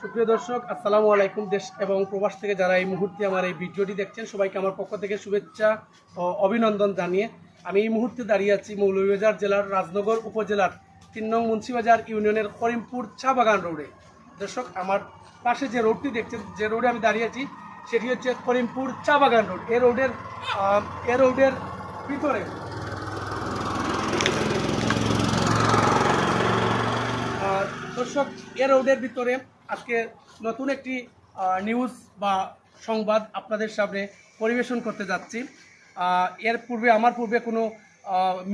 সুপ্রিয় দর্শক, আসসালামু আলাইকুম। দেশ এবং প্রবাস থেকে যারা এই মুহূর্তে আমার এই ভিডিওটি দেখছেন, সবাইকে আমার পক্ষ থেকে শুভেচ্ছা ও অভিনন্দন জানিয়ে আমি এই মুহূর্তে দাঁড়িয়ে আছি মৌলভীবাজার জেলার রাজনগর উপজেলার ৩ নং মুন্সিবাজার ইউনিয়নের করিমপুর চা বাগান রোডে। দর্শক, আমার পাশে যে রোডটি দেখছেন, যে রোডে আমি দাঁড়িয়ে আছি, সেটি হচ্ছে করিমপুর চা বাগান রোড। এই রোডের ভিতরে দর্শক, এ রোডের ভিতরে আজকে নতুন একটি নিউজ বা সংবাদ আপনাদের সামনে পরিবেশন করতে যাচ্ছি। আমার পূর্বে কোনো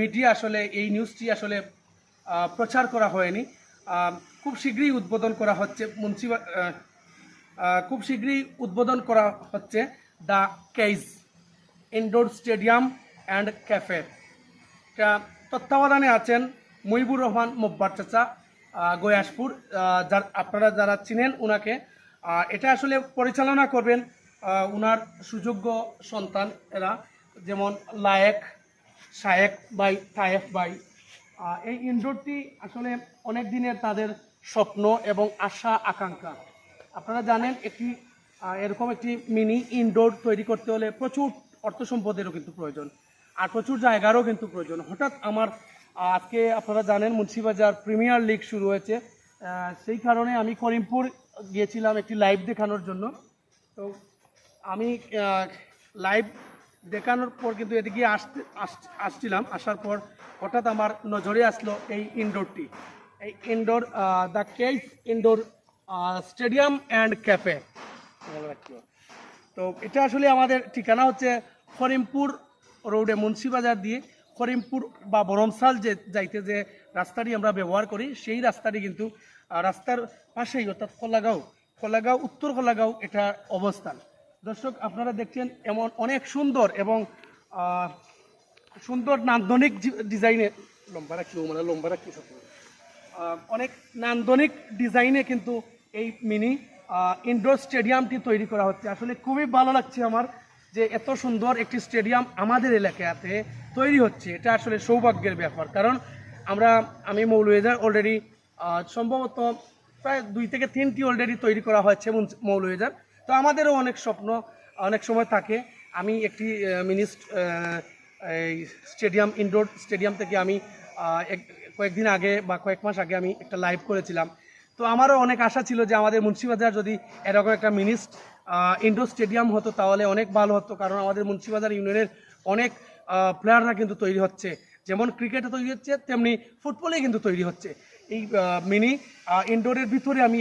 মিডিয়া আসলে এই নিউজটি আসলে প্রচার করা হয়নি। খুব শীঘ্রই উদ্বোধন করা হচ্ছে the cage indoor stadium and cafe. তত্ত্বাবধানে আছেন মুজিবুর রহমান মোব্বার চাচা, গয়াসপুর। আপনারা যারা চিনেন ওনাকে, এটা আসলে পরিচালনা করবেন ওনার সুযোগ্য সন্তান এরা, যেমন লায়েক, শায়েক ভাই, তায়েফ ভাই। এই ইনডোরটি আসলে অনেক দিনের তাদের স্বপ্ন এবং আশা আকাঙ্ক্ষা। আপনারা জানেন এরকম একটি মিনি ইনডোর তৈরি করতে হলে প্রচুর অর্থ সম্পদেরও কিন্তু প্রয়োজন, আর প্রচুর জায়গারও কিন্তু প্রয়োজন। হঠাৎ আজকে আপনারা জানেন মুন্সিবাজার প্রিমিয়ার লিগ শুরু হয়েছে, সেই কারণে আমি করিমপুর গিয়েছিলাম একটি লাইভ দেখানোর জন্য। তো আমি লাইভ দেখানোর পর কিন্তু এদিকে আসছিলাম, আসার পর হঠাৎ আমার নজরে আসলো এই ইনডোরটি, এই indoor the cage indoor stadium and cafe. তো এটা আসলে আমাদের ঠিকানা হচ্ছে করিমপুর রোডে, মুন্সিবাজার দিয়ে করিমপুর বা বরমসাল যাইতে যে রাস্তাটি আমরা ব্যবহার করি, সেই রাস্তাটি কিন্তু রাস্তার পাশেই, অর্থাৎ খোলাগাঁও উত্তর খোলাগাঁও এটা অবস্থান। দর্শক, আপনারা দেখছেন এমন অনেক সুন্দর এবং সুন্দর নান্দনিক ডিজাইনে অনেক নান্দনিক ডিজাইনে কিন্তু এই মিনি ইনডোর স্টেডিয়ামটি তৈরি করা হচ্ছে। আসলে খুবই ভালো লাগছে আমার যে এত সুন্দর একটি স্টেডিয়াম আমাদের এলাকাতে তৈরি হচ্ছে। এটা আসলে সৌভাগ্যের ব্যাপার, কারণ আমি মৌলভীবাজার অলরেডি সম্ভবত প্রায় 2 থেকে 3টি অলরেডি তৈরি করা হয়েছে মৌলভীবাজার। তো আমাদেরও অনেক স্বপ্ন অনেক সময় থাকে। আমি একটি মিনি ইনডোর স্টেডিয়াম থেকে আমি কয়েকদিন আগে বা কয়েক মাস আগে আমি একটা লাইভ করেছিলাম। তো আমারও অনেক আশা ছিল যে আমাদের মুন্সিবাজার যদি এরকম একটা মিনি ইনডোর স্টেডিয়াম হতো তাহলে অনেক ভালো হতো, কারণ আমাদের মুন্সিবাজার ইউনিয়নের অনেক প্লেয়াররা কিন্তু তৈরি হচ্ছে, যেমন ক্রিকেটে তৈরি হচ্ছে তেমনি ফুটবলে কিন্তু তৈরি হচ্ছে। এই মিনি ইনডোরের ভিতরে আমি